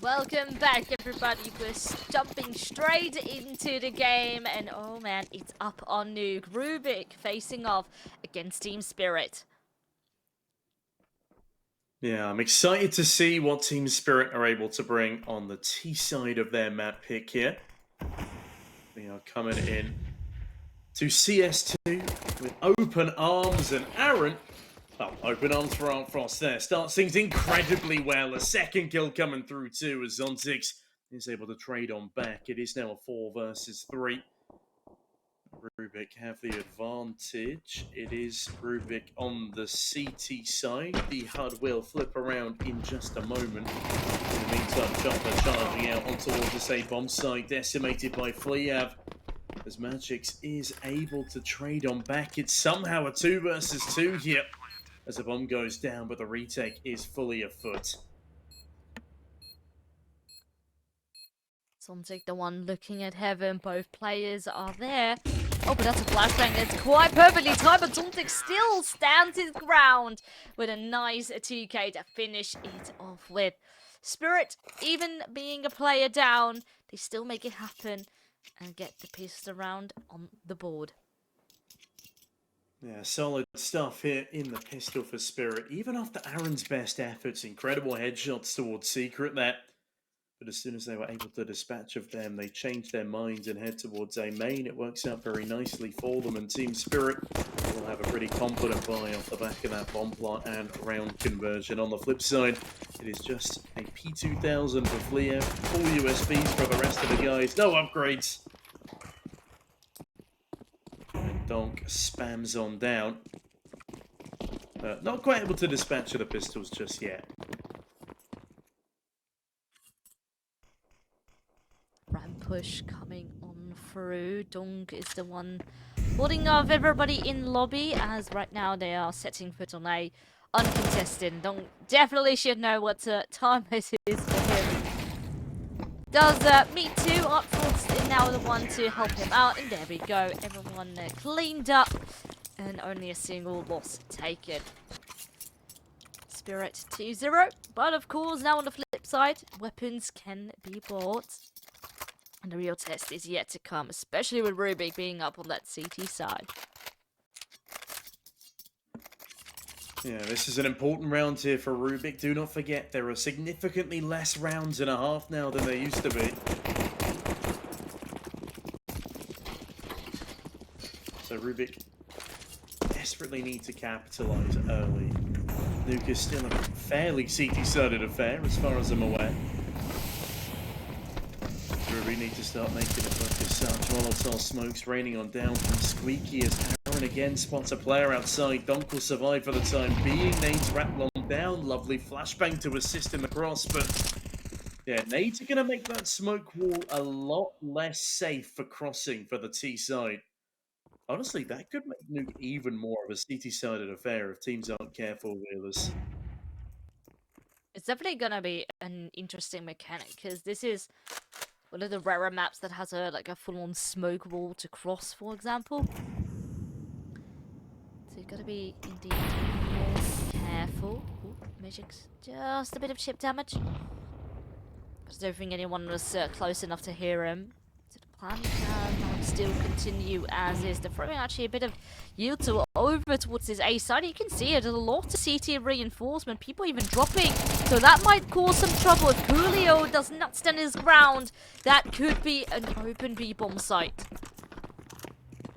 Welcome back, everybody. We're jumping straight into the game, and oh man, it's up on Nuke. RUBIK facing off against Team Spirit. Yeah, I'm excited to see what Team Spirit are able to bring on the T side of their map pick here. We are coming in to CS2 with open arms, and Aaron, well, open arms for Art Frost there, starts things incredibly well. A second kill coming through too as Aaronizk is able to trade on back. It is now a 4 versus 3. RUBIK have the advantage. It is RUBIK on the CT side. The HUD will flip around in just a moment. In the meantime, Chopper charging out on towards the safe bomb site, decimated by Fleav. As Magix is able to trade on back. It's somehow a 2 versus 2 here as the bomb goes down, but the retake is fully afoot. Aaronizk, the one looking at heaven. Both players are there. Oh, but that's a flashbang. It's quite perfectly timed, but Aaronizk still stands his ground with a nice 2K to finish it off with. Spirit, even being a player down, they still make it happen and get the pistol round on the board. Yeah, solid stuff here in the pistol for Spirit. Even after Aaron's best efforts, incredible headshots towards Secret there. But as soon as they were able to dispatch of them, they changed their minds and head towards A main. It works out very nicely for them, and Team Spirit will have a pretty confident buy off the back of that bomb plot and round conversion. On the flip side, it is just a P2000 for Fleav, full USBs for the rest of the guys, no upgrades. And Donk spams on down. Not quite able to dispatch of the pistols just yet. Ramp push coming on through. Donk is the one holding off everybody in lobby, as right now they are setting foot on a uncontested. Donk definitely should know what time it is for him. Does Me Too up front is now the one to help him out, and there we go. Everyone cleaned up and only a single loss taken. Spirit 2-0, but of course now on the flip side, weapons can be bought. And the real test is yet to come, especially with RUBIK being up on that CT side. Yeah, this is an important round here for RUBIK. Do not forget, there are significantly less rounds and a half now than there used to be. So RUBIK desperately need to capitalize early. Nuke is still a fairly CT-sided affair, as far as I'm aware. RUBIK need to start making a focus. Molotov smokes raining on down from Squeaky as Aaron again spots a player outside. Donk will survive for the time being. Nades rattle on down. Lovely flashbang to assist him across, but yeah, Nades are going to make that smoke wall a lot less safe for crossing for the T side. Honestly, that could make Nuke even more of a CT-sided affair if teams aren't careful, wheelers. It's definitely going to be an interesting mechanic, because this is one of the rarer maps that has a full-on smoke wall to cross, for example. So you've got to be indeed more careful. Ooh, Magix, just a bit of chip damage. I don't think anyone was close enough to hear him. So the plan can still continue as is. They're throwing actually a bit of yield to over towards his A side. You can see it, there's a lot of CT reinforcement, people even dropping. So that might cause some trouble. If Coolio does not stand his ground, that could be an open B-bomb site.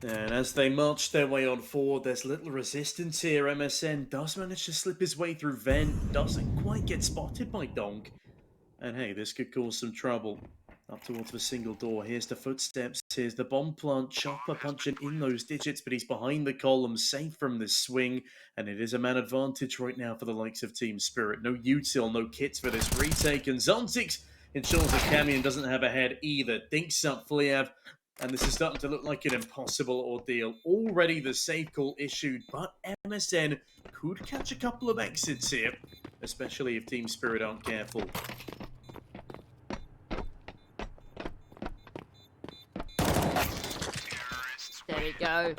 And as they march their way on forward, there's little resistance here. MSN does manage to slip his way through vent, doesn't quite get spotted by Donk. And hey, this could cause some trouble. Up towards the single door, here's the footsteps, here's the bomb plant, Chopper punching in those digits, but he's behind the column, safe from this swing, and it is a man advantage right now for the likes of Team Spirit. No util, no kits for this retake, and Aaronizk ensures that Camion doesn't have a head either. Dinks up Fleav, and this is starting to look like an impossible ordeal. Already the safe call issued, but MSN could catch a couple of exits here, especially if Team Spirit aren't careful. There we go.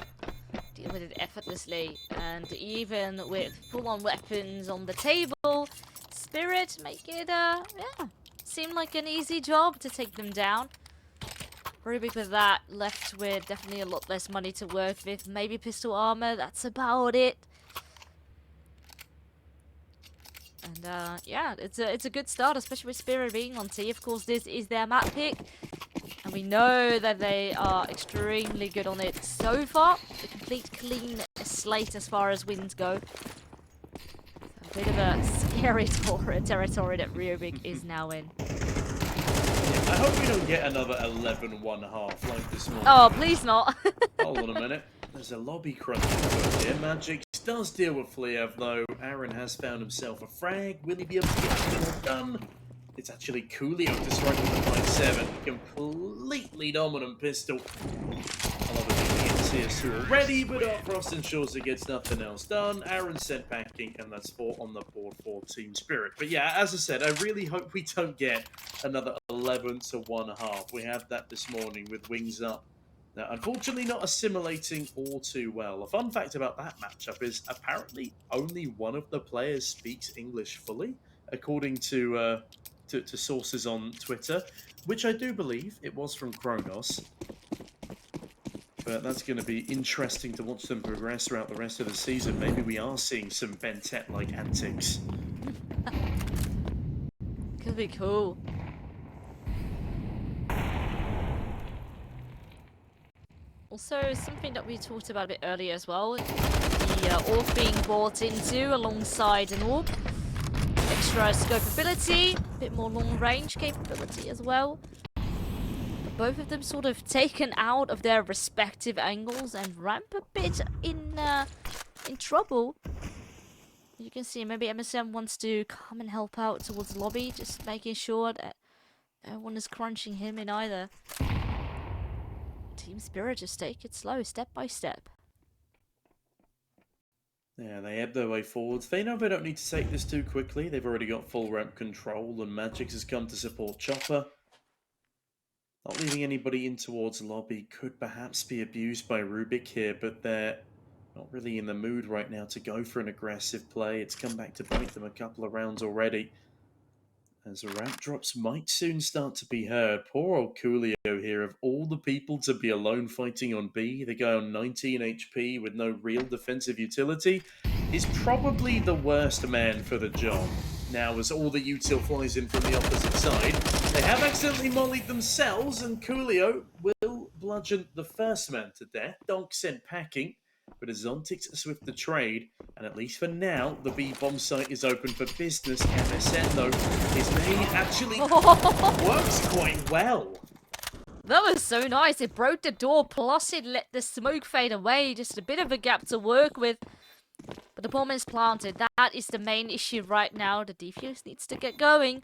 Deal with it effortlessly, and even with full-on weapons on the table, Spirit make it seem like an easy job to take them down. RUBIK with that, left with definitely a lot less money to work with. Maybe pistol armor, that's about it. And yeah, it's a good start, especially with Spirit being on T. Of course, this is their map pick. And we know that they are extremely good on it so far. A complete clean slate as far as wins go. A bit of a scary territory that RUBIK is now in. I hope we don't get another 11-1-1/2 like this morning. Oh, please not. Hold on a minute. There's a lobby crunch here. Magic does deal with Fliev, though. Aaron has found himself a frag. Will he be able to get it done? It's actually Coolio to strike with the 5-7. Completely dominant pistol. I love it being in CS2 already, but Frost ensures it gets nothing else done. Aaron sent packing, and that's 4 on the board for Team Spirit. But yeah, as I said, I really hope we don't get another 11-1/2. We had that this morning with Wings Up. Now, unfortunately, not assimilating all too well. A fun fact about that matchup is apparently only one of the players speaks English fully, according to sources on Twitter, which I do believe it was from Kronos. But that's going to be interesting to watch them progress throughout the rest of the season. Maybe we are seeing some Bentet-like antics. Could be cool. Also, something that we talked about a bit earlier as well, the orb being brought into alongside an orb. Extra scopeability, a bit more long range capability as well. But both of them sort of taken out of their respective angles and Ramp a bit in trouble. You can see maybe MSM wants to come and help out towards the lobby, just making sure that no one is crunching him in either. Team Spirit, just take it slow, step by step. Yeah, they ebb their way forwards. They know they don't need to take this too quickly. They've already got full ramp control, and Magix has come to support Chopper. Not leaving anybody in towards lobby could perhaps be abused by RUBIK here, but they're not really in the mood right now to go for an aggressive play. It's come back to bite them a couple of rounds already. As the ramp drops might soon start to be heard. Poor old Coolio here, of all the people to be alone fighting on B, the guy on 19 HP with no real defensive utility, is probably the worst man for the job. Now, as all the util flies in from the opposite side, they have accidentally mollied themselves, and Coolio will bludgeon the first man to death. Donk sent packing, but as Zontix swift the trade, and at least for now, the B bomb site is open for business. MSN, though, his nade actually works quite well. That was so nice. It broke the door, plus it let the smoke fade away. Just a bit of a gap to work with. But the bomb is planted. That is the main issue right now. The defuse needs to get going.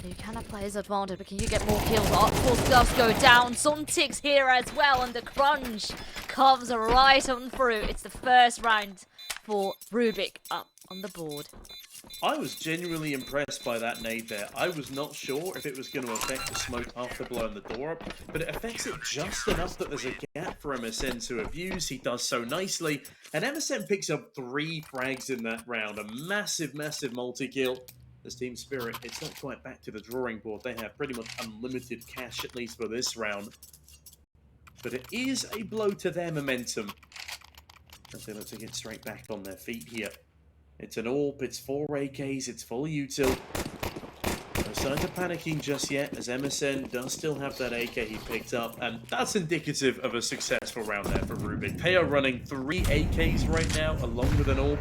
You cannot play his advantage, but can you get more kills? Force does go down. Zontix here as well, and the crunch comes right on through. It's the first round for RUBIK up on the board. I was genuinely impressed by that nade there. I was not sure if it was going to affect the smoke after blowing the door up, but it affects it just enough that there's a gap for MSN to abuse. He does so nicely, and MSN picks up 3 frags in that round. A massive, massive multi-kill. As Team Spirit, it's not quite back to the drawing board. They have pretty much unlimited cash, at least for this round. But it is a blow to their momentum as they look to get straight back on their feet here. It's an AWP, it's 4 AKs, it's full util. No signs of panicking just yet, as MSN does still have that AK he picked up, and that's indicative of a successful round there for RUBIK. They are running 3 AKs right now, along with an AWP.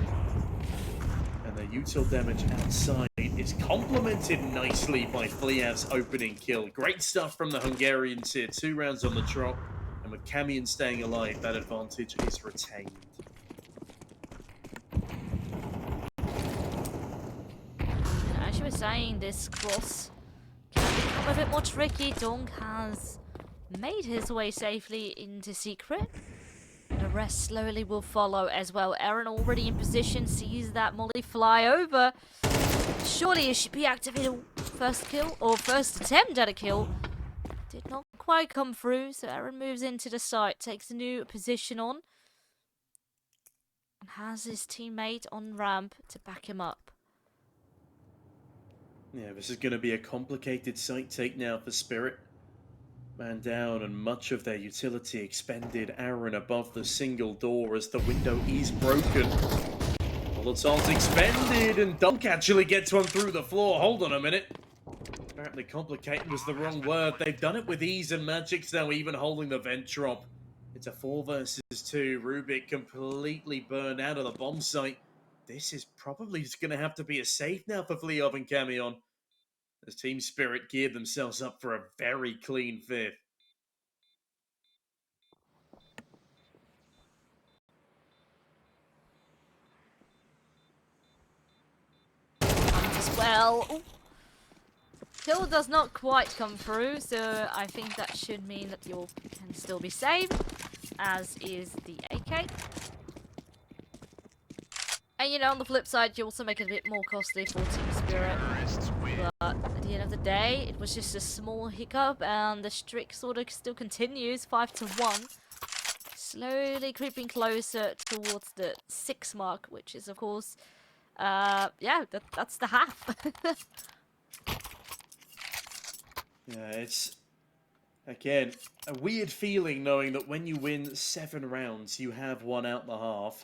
And the util damage outside is complemented nicely by Fliev's opening kill. Great stuff from the Hungarians here. 2 rounds on the trot, and with Camion staying alive, that advantage is retained. As you were saying, this cross can become a bit more tricky. Donk has made his way safely into secret. The rest slowly will follow as well. Aaron already in position, sees that molly fly over. Surely it should be activated. First kill, or first attempt at a kill. Did not quite come through, so Aaron moves into the site, takes a new position on. And has his teammate on ramp to back him up. Yeah, this is going to be a complicated site take now for Spirit. Man down and much of their utility expended. Aaron above the single door as the window is broken. Molotov's expended and Dunk actually gets one through the floor. Hold on a minute. Apparently complicated was the wrong word. They've done it with ease and Magic's now even holding the vent drop. It's a 4 versus 2. RUBIK completely burned out of the bomb site. This is probably just going to have to be a safe now for Fleov and Camion, as Team Spirit geared themselves up for a very clean 5th. As well. Ooh. Kill does not quite come through, so I think that should mean that the AWP can still be saved, as is the AK. And you know, on the flip side, you also make it a bit more costly for Team Spirit. But at the end of the day, it was just a small hiccup, and the streak sort of still continues, 5-1. Slowly creeping closer towards the 6 mark, which is, of course, yeah, that's the half. Yeah, it's, again, a weird feeling knowing that when you win 7 rounds, you have one out the half.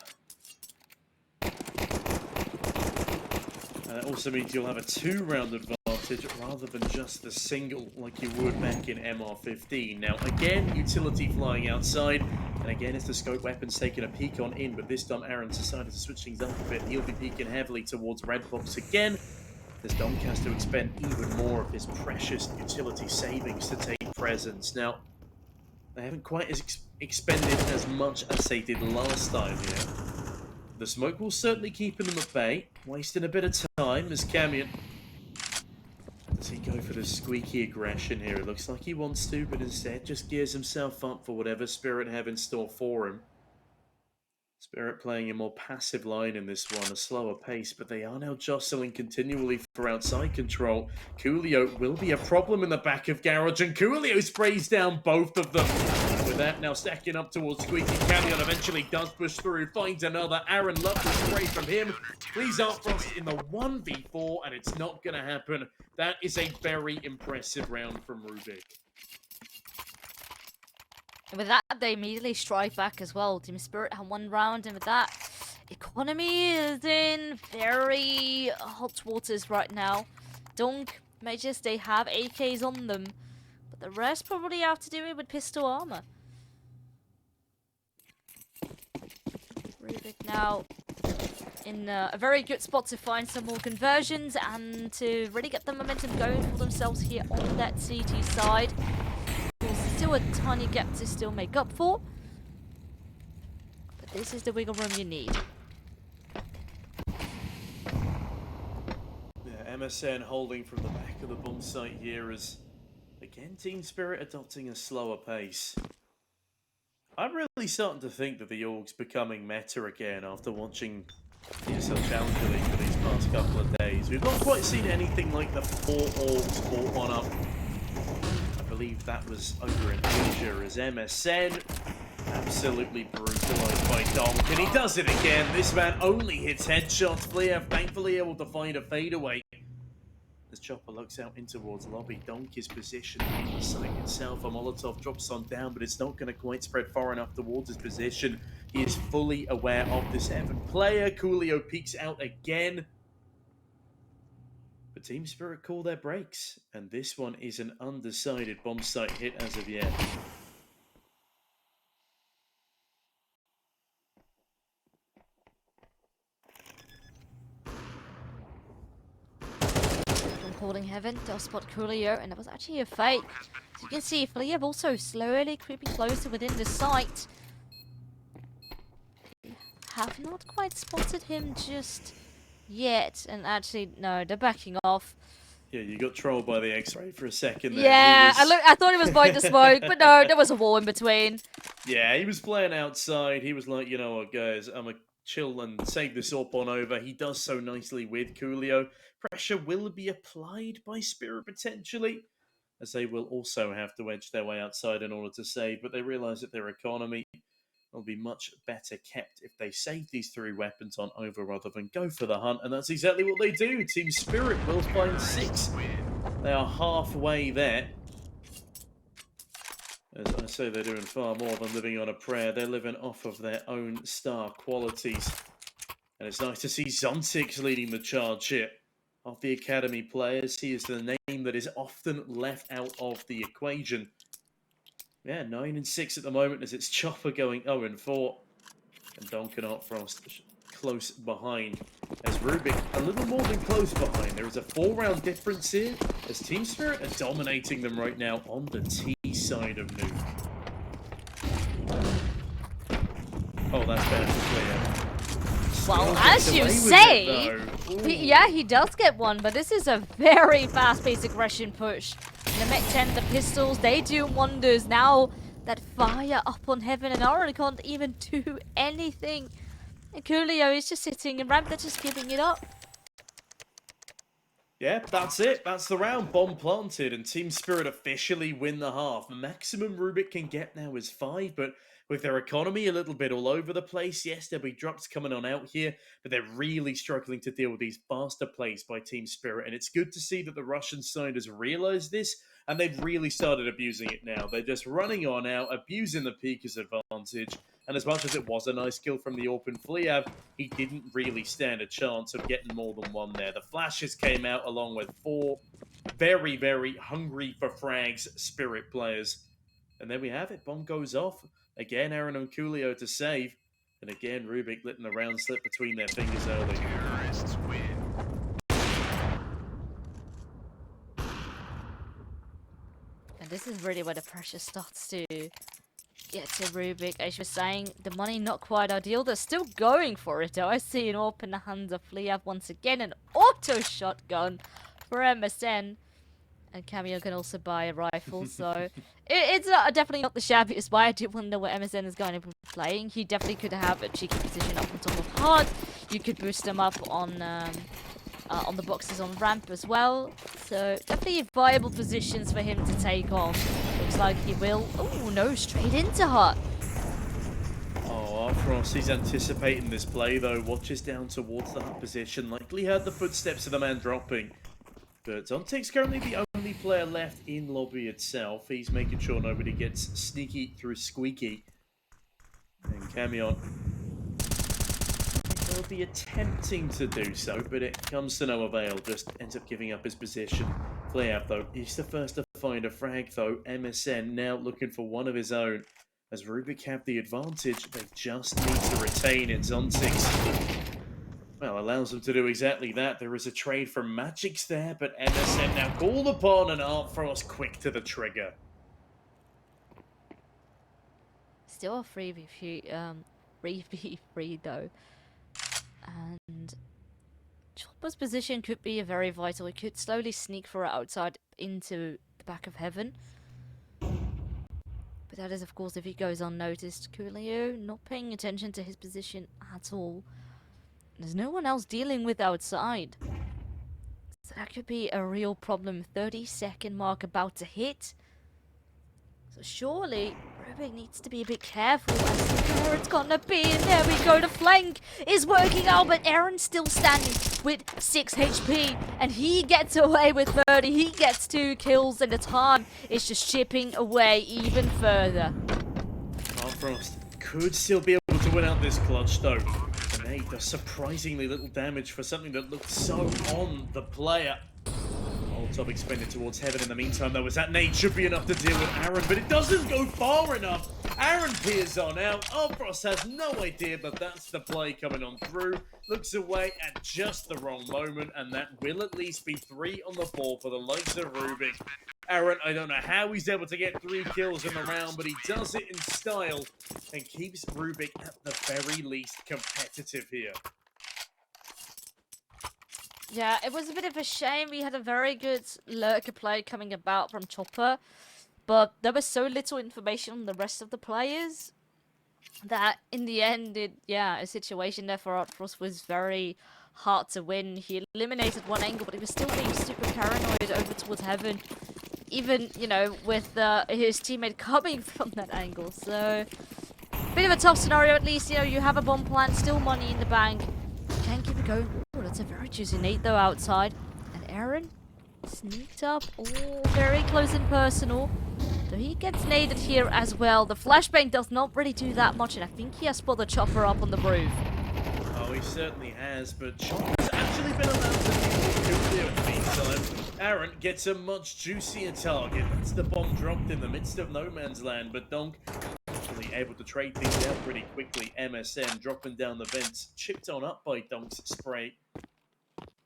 And it also means you'll have a 2-round advantage rather than just the single like you would back in MR15. Now, again, utility flying outside. And again, it's the scope weapons taking a peek on in, but this time Aaron decided to switch things up a bit. He'll be peeking heavily towards red box again, as Donk has to expend even more of his precious utility savings to take presence. Now, they haven't quite expended as much as they did last time here. The smoke will certainly keep them at bay, wasting a bit of time as Camion. Does he go for the squeaky aggression here? It looks like he wants to, but instead just gears himself up for whatever Spirit have in store for him. Spirit playing a more passive line in this one, a slower pace, but they are now jostling continually for outside control. Coolio will be a problem in the back of Garage, and Coolio sprays down both of them. And with that, now stacking up towards Squeaky, Camion eventually does push through, finds another. Aaron loves the spray from him. Please Frost in the 1v4, and it's not going to happen. That is a very impressive round from RUBIK. And with that, they immediately strike back as well. Team Spirit have 1 round, and with that, economy is in very hot waters right now. Dunk, Mages, they have AKs on them, but the rest probably have to do it with pistol armor. RUBIK now in a very good spot to find some more conversions and to really get the momentum going for themselves here on that CT side. Still a tiny gap to still make up for, but this is the wiggle room you need. Yeah, MSN holding from the back of the bomb site here as, again, Team Spirit adopting a slower pace. I'm really starting to think that the Org's becoming meta again after watching the ESL Challenger League for these past couple of days. We've not quite seen anything like the 4 Orgs fought one up. I believe that was over in Asia as MSN absolutely brutalized by Donk, and he does it again. This man only hits headshots. Fleev thankfully able to find a fadeaway. As Chopper looks out in towards lobby, Donk is positioned in the site itself. A Molotov drops on down, but it's not going to quite spread far enough towards his position. He is fully aware of this Evan player. Coolio peeks out again. But Team Spirit call their breaks, and this one is an undecided bomb site hit as of yet. Holding heaven, they'll spot Coolio, and that was actually a fake. So you can see Fleev also slowly creeping closer within the site. Have not quite spotted him just yet, and actually, no, they're backing off. Yeah, you got trolled by the X-ray for a second there. Yeah, I thought he was going to smoke, but no, there was a wall in between. Yeah, he was playing outside. He was like, you know what, guys, I'm a chill and save this up on over. He does so nicely with Coolio. Pressure will be applied by Spirit potentially, as they will also have to edge their way outside in order to save, but they realise that their economy will be much better kept if they save these 3 weapons on over rather than go for the hunt, and that's exactly what they do. Team Spirit will find 6. They are halfway there. As I say, they're doing far more than living on a prayer. They're living off of their own star qualities. And it's nice to see Zontic leading the charge here. Of the academy players, he is the name that is often left out of the equation. Yeah, 9-6 at the moment as it's Chopper going 0-4. And Donkanot Frost close behind. As RUBIK a little more than close behind. There is a 4-round difference here as Team Spirit are dominating them right now on the T side of Nuke. Oh, that's better for clear. Well, as you say, he does get one, but this is a very fast-paced aggression push. The Mech 10, the pistols, they do wonders. Now that fire up on Heaven, and Aaron can't even do anything. And Coolio is just sitting and Ramp, they're just giving it up. Yeah, that's it. That's the round. Bomb planted, and Team Spirit officially win the half. The maximum RUBIK can get now is 5, but with their economy a little bit all over the place, yes, there'll be drops coming on out here, but they're really struggling to deal with these faster plays by Team Spirit, and it's good to see that the Russian side has realized this, and they've really started abusing it now. They're just running on out, abusing the Pika's advantage, and as much as it was a nice kill from the open Fleav, he didn't really stand a chance of getting more than one there. The flashes came out along with 4 very, very hungry for frags Spirit players. And there we have it. Bomb goes off. Again, Aaron and Coolio to save. And again, RUBIK letting the round slip between their fingers early. And this is really where the pressure starts to get to RUBIK. As you're saying, the money not quite ideal. They're still going for it though. I see an AWP in the hands of Fleav once again. An auto shotgun for MSN. And Cameo can also buy a rifle, so it's definitely not the shabbiest buy. I do wonder what MSN is going to be playing. He definitely could have a cheeky position up on top of Hard. You could boost him up on the boxes on Ramp as well. So definitely viable positions for him to take on. Looks like he will. Oh no, straight into Hard. Oh, Frost, he's anticipating this play though. Watches down towards the hut position. Likely heard the footsteps of the man dropping. But Zontic's currently the only player left in lobby itself. He's making sure nobody gets sneaky through squeaky. And Camion will be attempting to do so, but it comes to no avail. Just ends up giving up his position. Fleav, though, he's the first to find a frag, though. MSN now looking for one of his own. As RUBIK have the advantage, they just need to retain it. Zontic's well, allows them to do exactly that. There is a trade from Magix there, but MSN now called upon and Frost quick to the trigger. Still a 3v3 though. And Chopper's position could be very vital. He could slowly sneak for it outside into the back of Heaven. But that is of course if he goes unnoticed. Coolio not paying attention to his position at all. There's no one else dealing with outside. So that could be a real problem. 30-second mark about to hit. So surely RUBIK needs to be a bit careful as to where it's gonna be. And there we go. The flank is working out, but Aaron's still standing with 6 HP. And he gets away with 30. He gets 2 kills, and the time is just chipping away even further. Frost could still be able to win out this clutch though. Nate does surprisingly little damage for something that looked so on the player. Molotov expended towards Heaven in the meantime though, as that nade should be enough to deal with Aaron, but it doesn't go far enough. Aaron peers on out. Frost has no idea, but that's the play coming on through. Looks away at just the wrong moment, and that will at least be 3 on the 4 for the likes of RUBIK. Aaron, I don't know how he's able to get 3 kills in the round, but he does it in style and keeps RUBIK at the very least competitive here. Yeah, it was a bit of a shame. We had a very good lurker play coming about from Chopper, but there was so little information on the rest of the players that in the end, a situation there for Frost was very hard to win. He eliminated one angle, but he was still being super paranoid over towards Heaven. Even, you know, with his teammate coming from that angle. So, Bit of a tough scenario, at least, you know, you have a bomb plant, still money in the bank. You can keep it going. Oh, that's a very juicy nade, though, outside. And Aaron sneaked up. Oh, very close and personal. So he gets naded here as well. The flashbang does not really do that much, and I think he has spotted the chopper up on the roof. Oh, he certainly has, but Chopper's actually been allowed to be clear in the meantime. Aaron gets a much juicier target. That's the bomb dropped in the midst of no man's land, but Donk actually able to trade things out pretty quickly. MSN dropping down the vents, chipped on up by Donk's spray.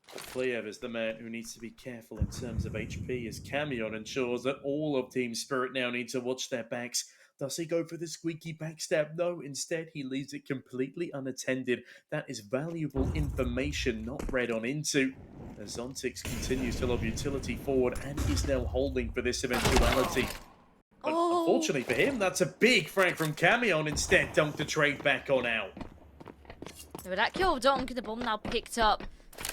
Fliev is the man who needs to be careful in terms of HP, as Camion ensures that all of Team Spirit now need to watch their backs. Does he go for the squeaky backstab? No, instead he leaves it completely unattended. That is valuable information not read on into. As Zontix continues to lob utility forward and is now holding for this eventuality. But unfortunately for him, that's a big frag from Camion. Instead, Dunk to trade back on out. With that kill of Donk, the bomb now picked up.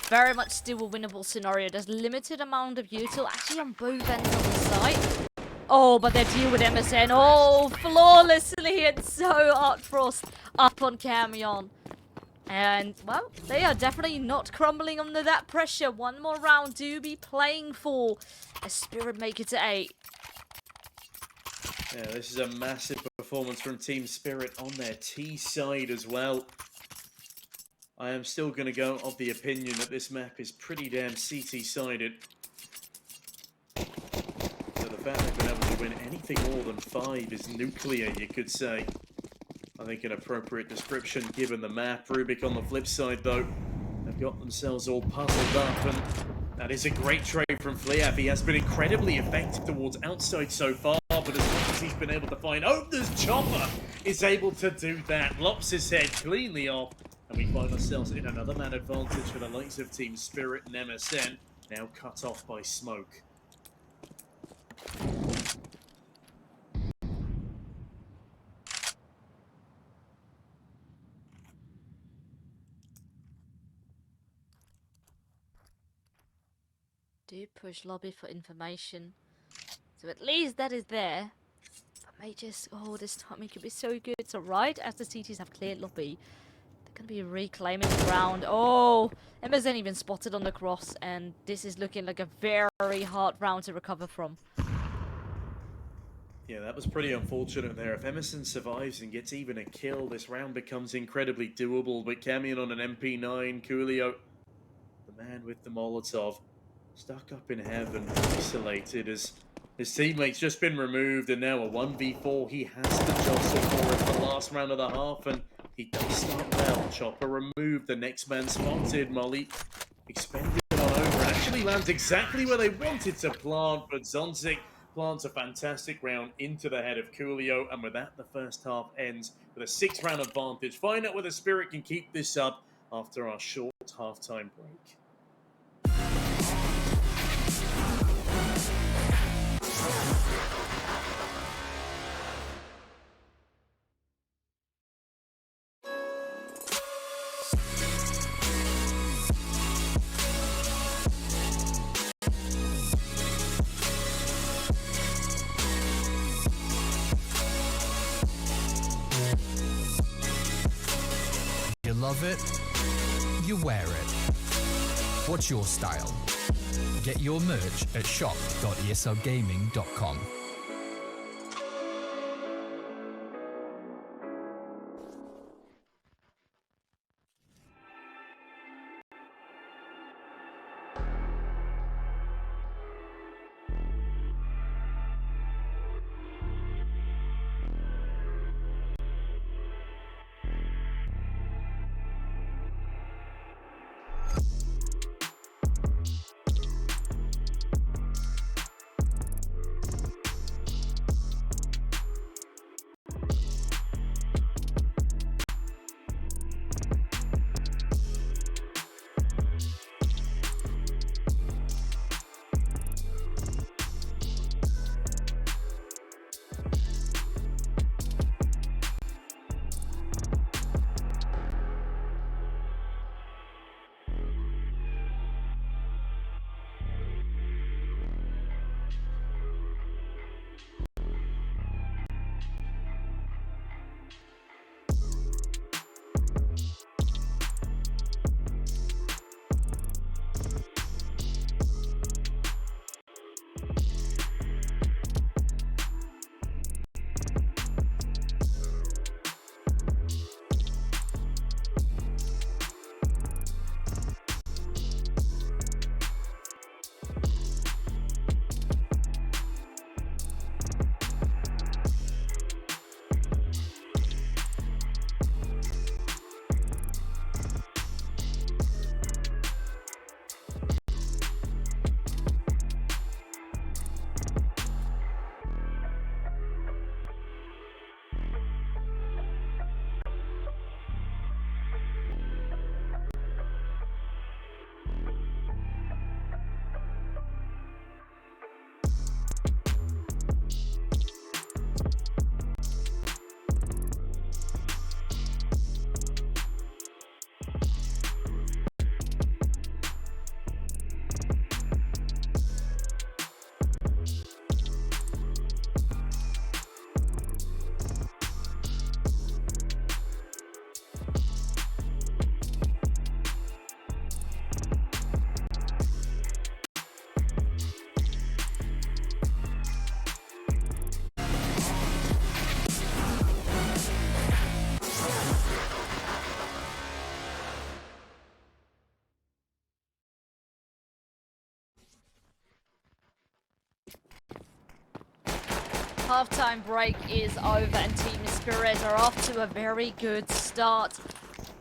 Very much still a winnable scenario. There's limited amount of util actually on both ends of the site. Oh, but they deal with MSN. Oh, flawlessly. And so Art Frost up on Camion. And, well, they are definitely not crumbling under that pressure. One more round to be playing for as Spirit make it to 8. Yeah, this is a massive performance from Team Spirit on their T side as well. I am still going to go of the opinion that this map is pretty damn CT-sided. So the fact they've been able to win anything more than 5 is nuclear, you could say. I think an appropriate description given the map. RUBIK on the flip side, though, have got themselves all puzzled up, and that is a great trade from Fliap. He has been incredibly effective towards outside so far, but as much as he's been able to find Opener's Chopper is able to do that. Lops his head cleanly off. And we find ourselves in another man advantage for the likes of Team Spirit and MSN, now cut off by smoke. Do push lobby for information. So at least that is there. But may just, oh, this timing could be so good. So right as the CTs have cleared lobby, gonna be reclaiming the ground. Oh, MSN even spotted on the cross, and this is looking like a very hard round to recover from. Yeah, that was pretty unfortunate there. If Emerson survives and gets even a kill, this round becomes incredibly doable. But Camion on an MP9, Coolio, the man with the Molotov, stuck up in heaven, isolated as his teammate's just been removed, and now a 1v4. He has to jostle for it the last round of the half, and he does start well. Chopper removed, the next man spotted. Molly expended on over. Actually lands exactly where they wanted to plant, but Zonzik plants a fantastic round into the head of Coolio, and with that, the first half ends with a 6-round advantage. Find out whether Spirit can keep this up after our short halftime break. You love it, you wear it. What's your style? Get your merch at shop.eslgaming.com. Half-time break is over and Team Spirit are off to a very good start.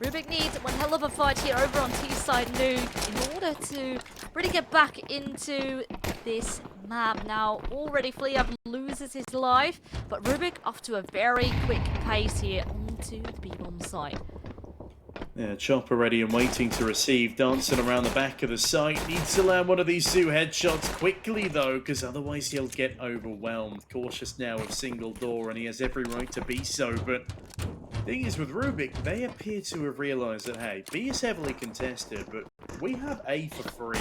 RUBIK needs one hell of a fight here over on T-side Nuke in order to really get back into this map. Now, already Fleab loses his life, but RUBIK off to a very quick pace here onto the B-bomb site. Yeah, Chopper ready and waiting to receive, dancing around the back of the site. Needs to land one of these two headshots quickly though, because otherwise he'll get overwhelmed. Cautious now of single door, and he has every right to be so, but the thing is with RUBIK, they appear to have realised that, hey, B is heavily contested, but we have A for free.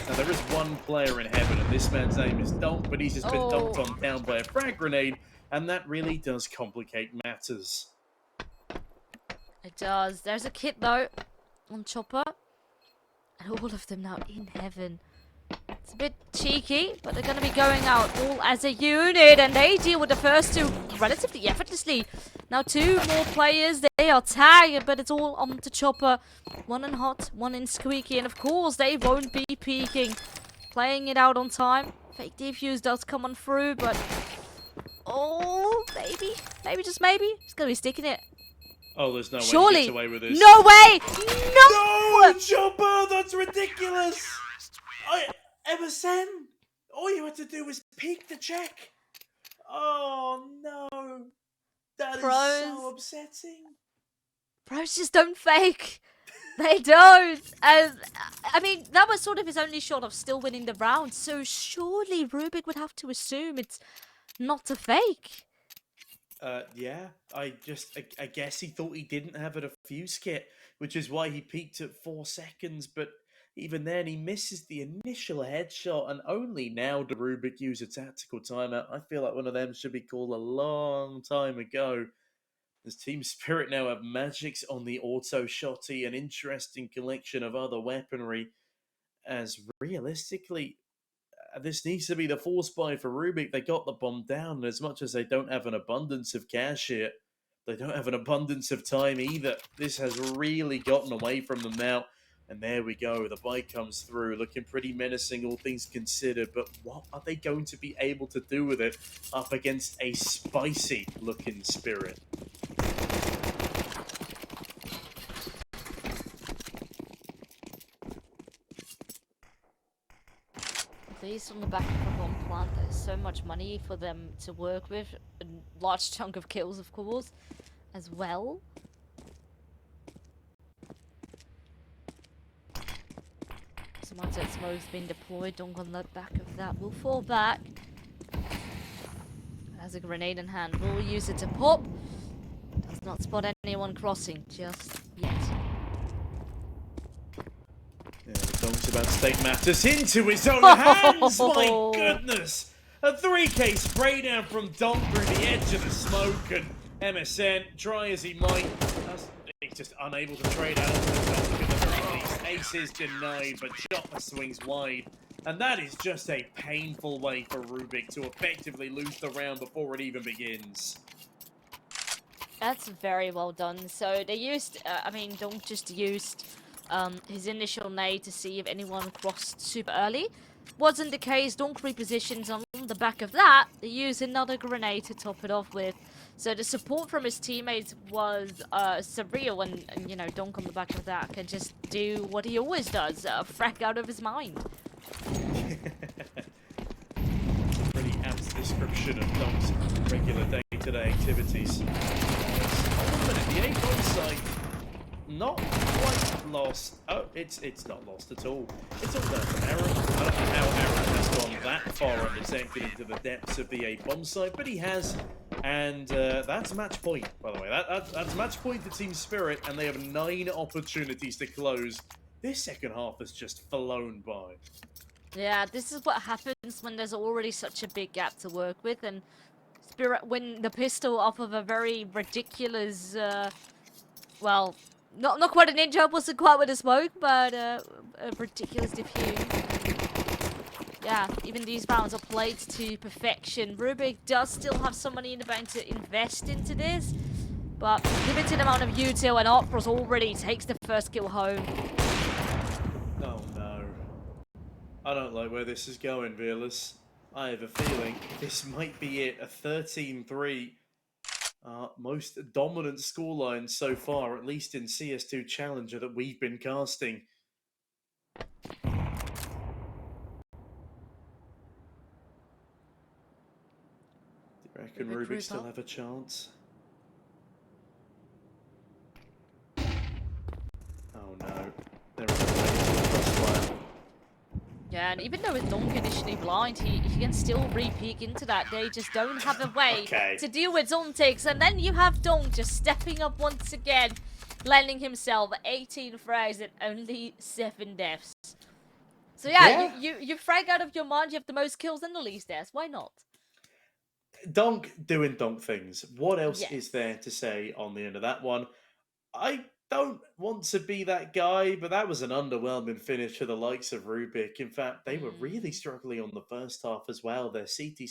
Now there is one player in heaven, and this man's name is Donk, but he's just been dunked on down by a frag grenade, and that really does complicate matters. It does. There's a kit though on Chopper. And all of them now in heaven. It's a bit cheeky, but they're going to be going out all as a unit. And they deal with the first two relatively effortlessly. Now 2 more players. They are tagged, but it's all on to Chopper. One in hot, one in squeaky. And of course, they won't be peeking. Playing it out on time. Fake defuse does come on through, but... oh, maybe. Maybe, just maybe. He's going to be sticking it. Oh, there's no way Surely. he gets away with this. No way! No! No, Chopper, that's ridiculous! MSN, all you had to do was peek the check. Oh, no. That is so upsetting. Pros just don't fake. They don't. I mean, that was sort of his only shot of still winning the round. So surely RUBIK would have to assume it's not a fake. Yeah, I guess he thought he didn't have a defuse kit, which is why he peaked at 4 seconds, but even then he misses the initial headshot, and only now did RUBIK use a tactical timeout. I feel like one of them should be called a long time ago. As Team Spirit now have Magics on the auto shotty, an interesting collection of other weaponry, as realistically... this needs to be the force buy for RUBIK. They got the bomb down, and as much as they don't have an abundance of cash here, they don't have an abundance of time either. This has really gotten away from them now. And there we go. The buy comes through, looking pretty menacing, all things considered. But what are they going to be able to do with it up against a spicy-looking Spirit? At least on the back of the bomb plant, there's so much money for them to work with. A large chunk of kills, of course, as well. Some outside smoke's been deployed. Donk on the back of that will fall back. Has a grenade in hand. Will use it to pop. Does not spot anyone crossing just yet. Yeah, the Donk's about to take matters into his own hands. My goodness! A 3K spray down from Donk through the edge of the smoke, and MSN, try as he might, he's just unable to trade out of the very least. Ace is denied, but Chopper swings wide. And that is just a painful way for RUBIK to effectively lose the round before it even begins. That's very well done. So they used, Donk just used his initial nade to see if anyone crossed super early. Wasn't the case. Donk repositions on the back of that. They used another grenade to top it off with. So the support from his teammates was surreal, and you know, Donk on the back of that can just do what he always does, frag out of his mind. Pretty apt description of Donk's regular day-to-day activities. The A-bomb site, not quite lost. Oh, it's not lost at all. It's all down to Aaron. I don't know how Aaron has gone that far undetected into the depths of the A-bomb site, but he has. And that's match point, by the way. That's match point to Team Spirit, and they have 9 opportunities to close. This second half has just flown by. Yeah, this is what happens when there's already such a big gap to work with, and Spirit win the pistol off of a very ridiculous, well, not quite a ninja, wasn't quite with a smoke, but a ridiculous diffuse. Yeah, even these rounds are played to perfection. RUBIK does still have some money in the bank to invest into this, but limited amount of util, and Opera's already takes the first kill home. Oh no. I don't like where this is going, Veerless. I have a feeling this might be it. A 13-3. Most dominant scoreline so far, at least in CS2 Challenger that we've been casting. Do you reckon RUBIK RUBIK still Rupa. have a chance? Oh no. There is a way to the crossfire. Yeah, and even though with Donk initially blind, he can still re-peek into that. They just don't have a way Okay. to deal with Zontics. And then you have Donk just stepping up once again, landing himself 18 frags and only 7 deaths. So yeah, you frag out of your mind, you have the most kills and the least deaths. Why not? Donk doing Donk things. What else Yes. is there to say on the end of that one? I don't want to be that guy, but that was an underwhelming finish for the likes of RUBIK. In fact, they were really struggling on the first half as well. Their CT